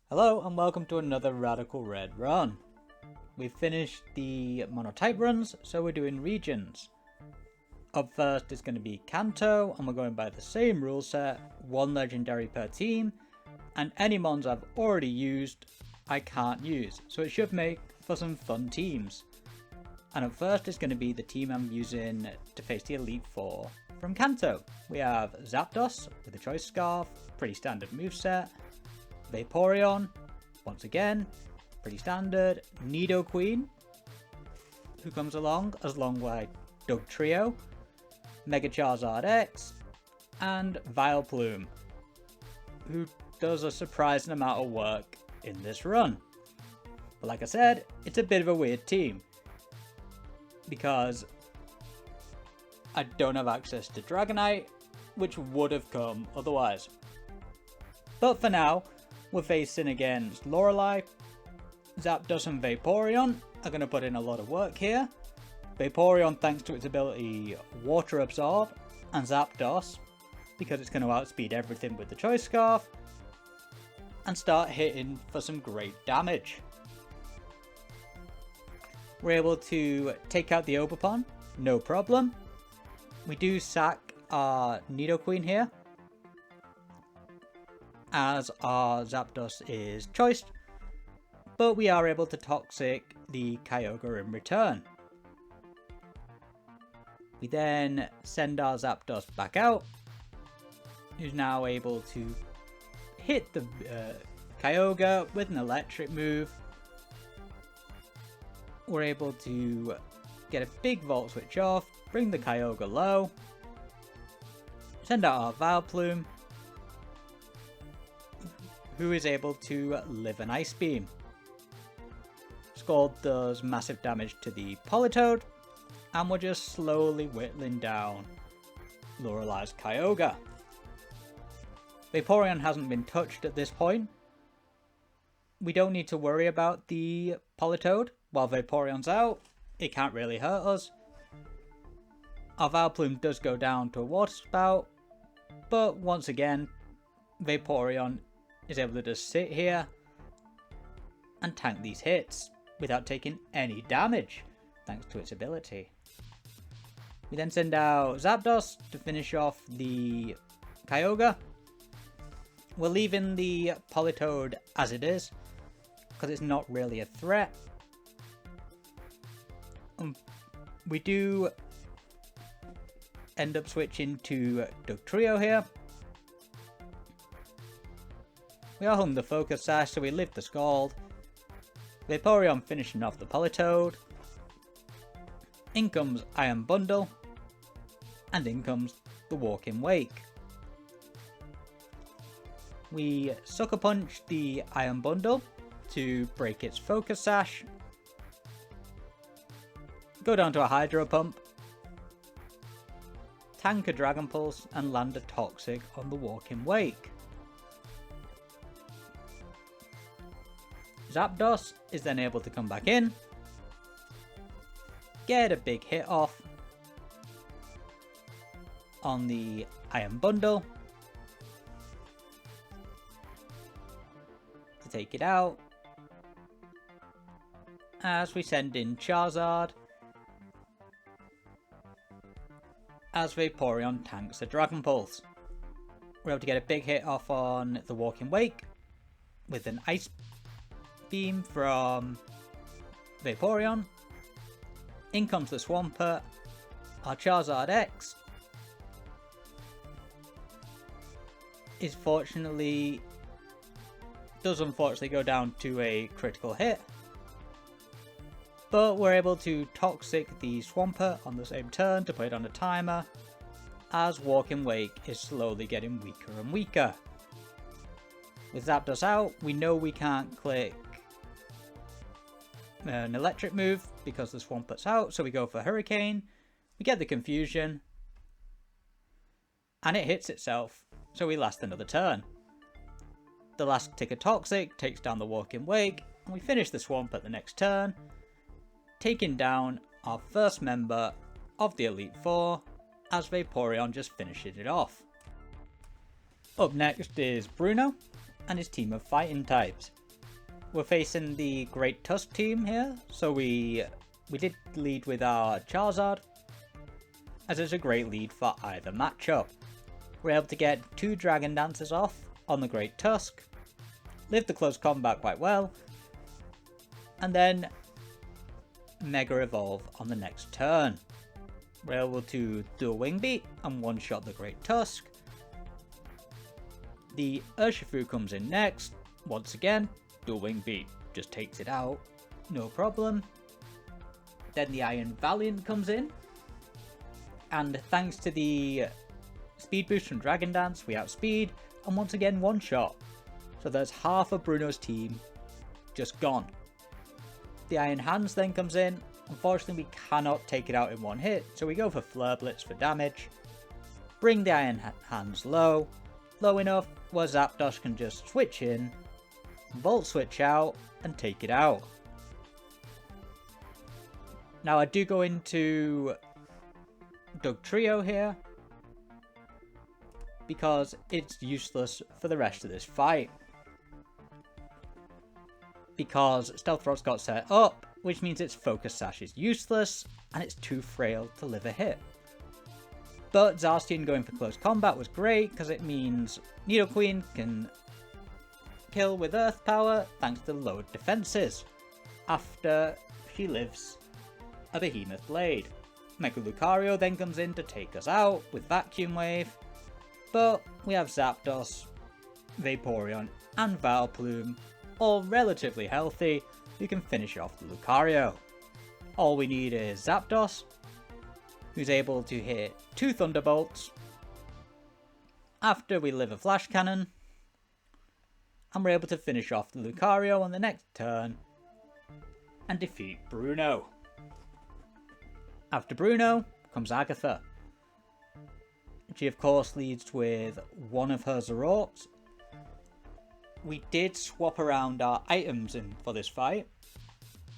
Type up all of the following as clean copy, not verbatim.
Hello and welcome to another Radical Red run. We've finished the monotype runs, so we're doing regions. Up first is going to be Kanto, and we're going by the same rule set, one legendary per team, and any mons I've already used, I can't use, so it should make for some fun teams. And up first is going to be the team I'm using to face the Elite Four from Kanto. We have Zapdos with a Choice Scarf, pretty standard moveset. Vaporeon, once again, pretty standard. Nidoqueen, who comes along as long with Doug Trio. Mega Charizard X, and Vileplume, who does a surprising amount of work in this run. But like I said, it's a bit of a weird team, because I don't have access to Dragonite, which would have come otherwise. But for now, we're facing against Lorelei. Zapdos and Vaporeon are going to put in a lot of work here. Vaporeon thanks to its ability Water Absorb, and Zapdos because it's going to outspeed everything with the Choice Scarf and start hitting for some great damage. We're able to take out the Oberpon, no problem. We do sack our Nidoqueen here, as our Zapdos is choiced, but we are able to Toxic the Kyogre in return. We then send our Zapdos back out, who's now able to hit the Kyogre with an electric move. We're able to get a big Volt Switch off, bring the Kyogre low, send out our Vileplume, who is able to live an Ice Beam. Scald does massive damage to the Politoed, and we're just slowly whittling down Lorelei's Kyogre. Vaporeon hasn't been touched at this point. We don't need to worry about the Politoed. While Vaporeon's out, it can't really hurt us. Our Vileplume does go down to a Water Spout, but once again, Vaporeon is able to just sit here and tank these hits without taking any damage, thanks to its ability. We then send out Zapdos to finish off the Kyogre. We're leaving the Politoed as it is, because it's not really a threat. We do end up switching to Doug Trio here. We are home the Focus Sash, so we live the Scald. Vaporeon finishing off the Politoed. In comes Iron Bundle. And in comes the Walking Wake. We Sucker Punch the Iron Bundle to break its Focus Sash. Go down to a Hydro Pump. Tank a Dragon Pulse and land a Toxic on the Walking Wake. Zapdos is then able to come back in, get a big hit off on the Iron Bundle to take it out, as we send in Charizard as Vaporeon tanks the Dragon Pulse. We're able to get a big hit off on the Walking Wake with an Ice Beam from Vaporeon. In comes the Swampert. Our Charizard X does unfortunately go down to a critical hit, but we're able to Toxic the Swampert on the same turn to put it on a timer, as Walking Wake is slowly getting weaker and weaker. With Zapdos out, we know we can't click an electric move because the Swampert's out, so we go for Hurricane. We get the confusion, and it hits itself, so we last another turn. The last tick of Toxic takes down the Walking Wake, and we finish the Swampert the next turn, taking down our first member of the Elite Four, as Vaporeon just finishes it off. Up next is Bruno. and his team of fighting types. We're facing the Great Tusk team here, so we did lead with our Charizard, as it's a great lead for either matchup. We're able to get 2 Dragon Dances off on the Great Tusk, live the close combat quite well, and then Mega Evolve on the next turn. We're able to do a Wing Beat and one-shot the Great Tusk. The Urshifu comes in next. Once again, do a Wing Beat, just takes it out, no problem. Then the Iron Valiant comes in, and thanks to the speed boost from Dragon Dance, we outspeed, and once again one-shot. So there's half of Bruno's team just gone. The Iron Hands then comes in. Unfortunately, we cannot take it out in one hit, so we go for Flare Blitz for damage. Bring the Iron Hands low enough where Zapdos can just switch in, Volt Switch out, and take it out. Now I do go into Dugtrio here, because it's useless for the rest of this fight. Because Stealth Rock's got set up, which means its Focus Sash is useless, and it's too frail to live a hit. But Zacian going for close combat was great, because it means Nidoqueen can kill with Earth Power thanks to lowered defenses, after she lives a Behemoth Blade. Mega Lucario then comes in to take us out with Vacuum Wave, but we have Zapdos, Vaporeon, and Vileplume, all relatively healthy, who can finish off the Lucario. All we need is Zapdos, who's able to hit 2 Thunderbolts after we live a Flash Cannon, and we're able to finish off the Lucario on the next turn and defeat Bruno. After Bruno comes Agatha. She of course leads with one of her Zoroarks. We did swap around our items in for this fight.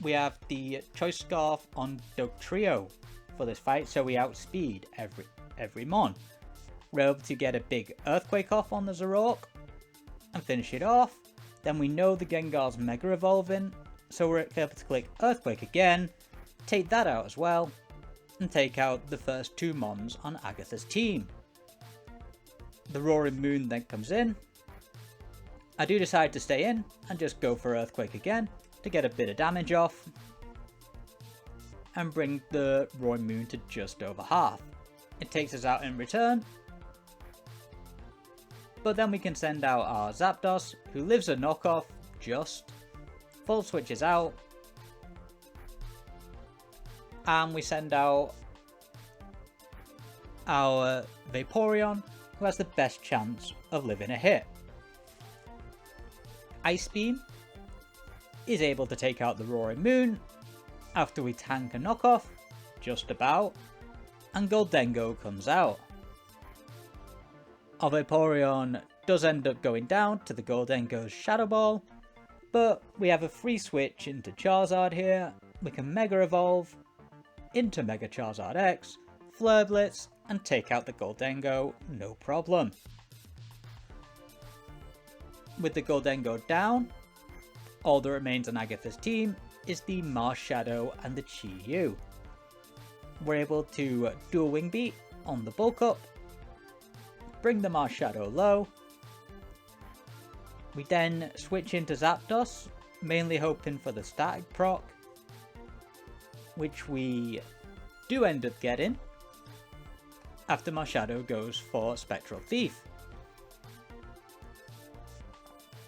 We have the Choice Scarf on Dugtrio for this fight, so we outspeed every mon. We're able to get a big Earthquake off on the Zoroark and finish it off. Then we know the Gengar's Mega Evolving, so we're able to click Earthquake again, take that out as well, and take out the first 2 mons on Agatha's team. The Roaring Moon then comes in. I do decide to stay in and just go for Earthquake again to get a bit of damage off and bring the Roaring Moon to just over half. It takes us out in return, but then we can send out our Zapdos, who lives a knockoff, just Full Switches out, and we send out our Vaporeon, who has the best chance of living a hit. Ice Beam is able to take out the Roaring Moon after we tank a knockoff, just about, and Goldengo comes out. Our Vaporeon does end up going down to the Goldengo's Shadow Ball, but we have a free switch into Charizard here. We can Mega Evolve into Mega Charizard X, Flare Blitz, and take out the Goldengo, no problem. With the Goldengo down, all that remains on Agatha's team is the Marshadow and the Chi-Yu. We're able to do a Wing Beat on the Bulk Up, bring the Marshadow low. We then switch into Zapdos, mainly hoping for the Static proc, which we do end up getting after Marshadow goes for Spectral Thief.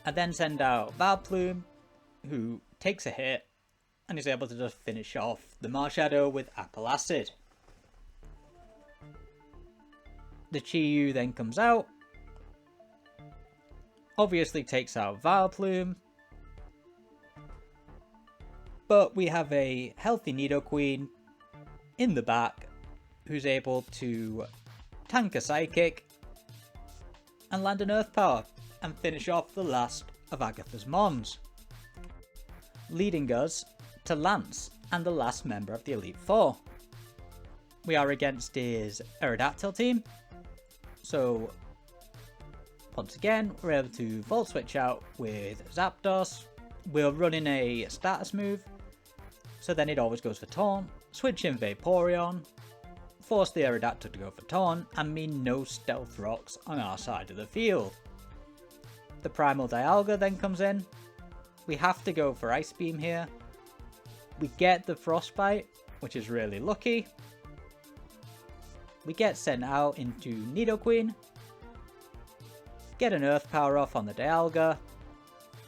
I then send out Vileplume, who takes a hit and is able to just finish off the Marshadow with Apple Acid. The Chi-Yu then comes out, obviously takes out Vileplume, but we have a healthy Nidoqueen in the back who's able to tank a Psychic and land an Earth Power and finish off the last of Agatha's mons, leading us to Lance and the last member of the Elite Four. We are against his Aerodactyl team, so Once again, we're able to Volt Switch out with Zapdos. We're running a status move, so then it always goes for Taunt. Switch in Vaporeon, force the Aerodactyl to go for Taunt, and mean no Stealth Rocks on our side of the field. The Primal Dialga then comes in. We have to go for Ice Beam here. We get the Frostbite, which is really lucky. We get sent out into Nidoqueen. Get an Earth Power off on the Dialga.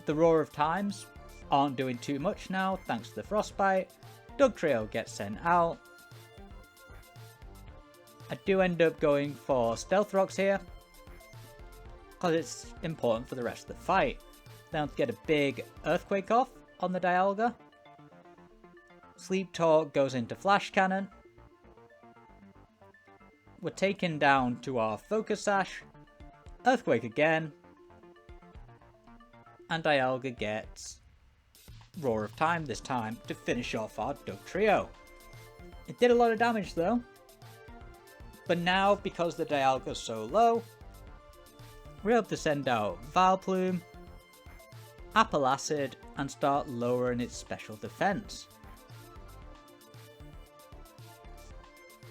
The Roar of Times aren't doing too much now thanks to the Frostbite. Dugtrio gets sent out. I do end up going for Stealth Rocks here, because it's important for the rest of the fight. Then to get a big Earthquake off on the Dialga. Sleep Talk goes into Flash Cannon. We're taken down to our Focus Sash. Earthquake again. And Dialga gets Roar of Time this time to finish off our Dugtrio. It did a lot of damage though. But now, because the Dialga's so low, we're able to send out Vileplume, Apple Acid, and start lowering its special defense.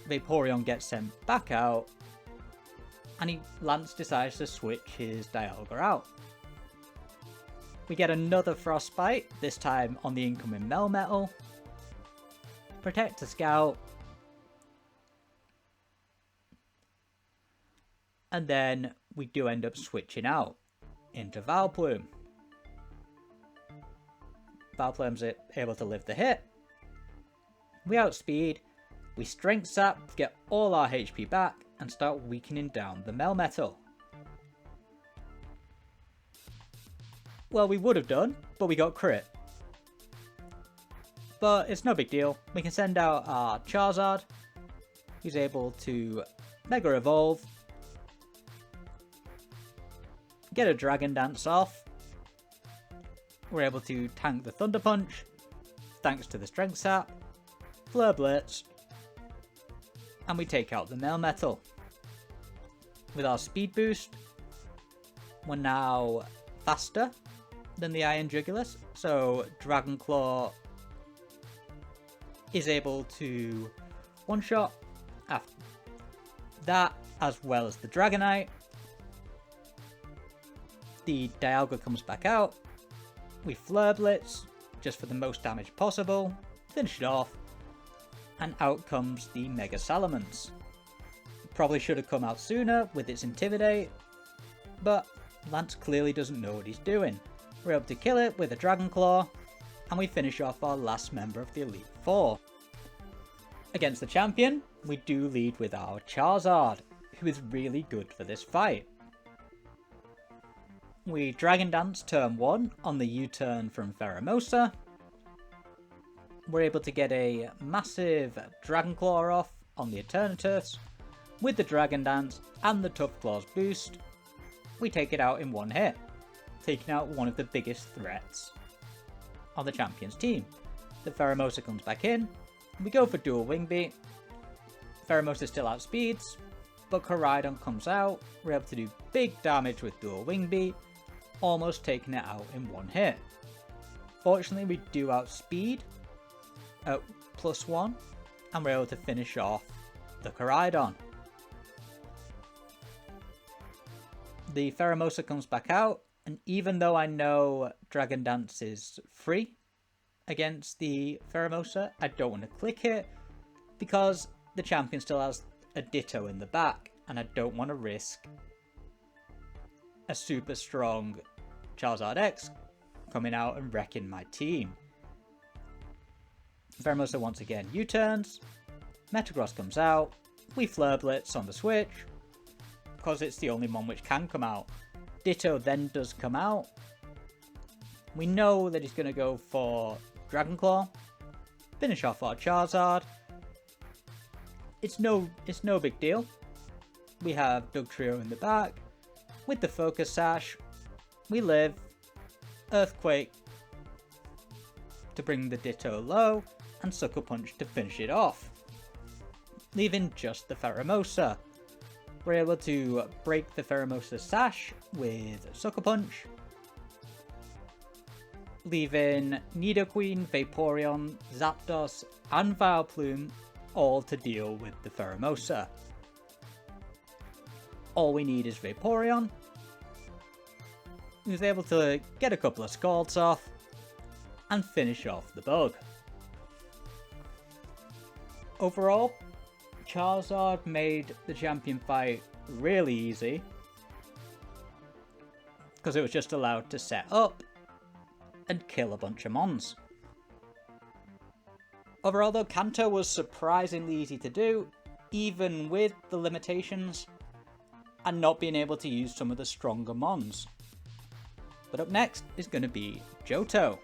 Vaporeon gets sent back out, and Lance decides to switch his Dialga out. We get another Frostbite, this time on the incoming Melmetal. Protect the Scout. And then we do end up switching out into Vileplume. Vileplume's able to live the hit. We outspeed. We Strength Sap, get all our HP back, and start weakening down the Melmetal. Well, we would have done, but we got crit. But it's no big deal. We can send out our Charizard. He's able to Mega Evolve. Get a Dragon Dance off. We're able to tank the Thunder Punch, thanks to the Strength Sap. Flare Blitz. And we take out the Melmetal. With our Speed Boost, we're now faster than the Iron Jugulus, so Dragon Claw is able to one-shot after that, as well as the Dragonite. The Dialga comes back out. We Flare Blitz, just for the most damage possible, finish it off, and out comes the Mega Salamence. Probably should have come out sooner with its Intimidate, but Lance clearly doesn't know what he's doing. We're able to kill it with a Dragon Claw, and we finish off our last member of the Elite Four. Against the champion, we do lead with our Charizard, who is really good for this fight. We Dragon Dance turn 1 on the U-turn from Pheromosa. We're able to get a massive Dragon Claw off on the Eternatus. With the Dragon Dance and the Tough Claws boost, we take it out in one hit, taking out one of the biggest threats on the champion's team. The Pheromosa comes back in, we go for dual Wing Beat. Pheromosa still outspeeds, but Koraidon comes out, we're able to do big damage with dual Wing Beat, almost taking it out in one hit. Fortunately, we do outspeed at +1, and we're able to finish off the Koraidon. The Pheromosa comes back out, and even though I know Dragon Dance is free against the Pheromosa, I don't want to click it, because the champion still has a Ditto in the back, and I don't want to risk a super strong Charizard X coming out and wrecking my team. Pheromosa once again U-turns, Metagross comes out, we Flare Blitz on the switch, because it's the only one which can come out. Ditto then does come out. We know that he's going to go for Dragon Claw, finish off our Charizard. It's no big deal. We have Dugtrio in the back. With the Focus Sash, we live. Earthquake to bring the Ditto low, and Sucker Punch to finish it off, leaving just the Pheromosa. We're able to break the Pheromosa Sash with Sucker Punch, leaving Nidoqueen, Vaporeon, Zapdos, and Vileplume all to deal with the Pheromosa. All we need is Vaporeon, who's able to get a couple of Scalds off and finish off the bug. Overall, Charizard made the champion fight really easy because it was just allowed to set up and kill a bunch of mons. Overall though, Kanto was surprisingly easy to do, even with the limitations and not being able to use some of the stronger mons. But up next is going to be Johto.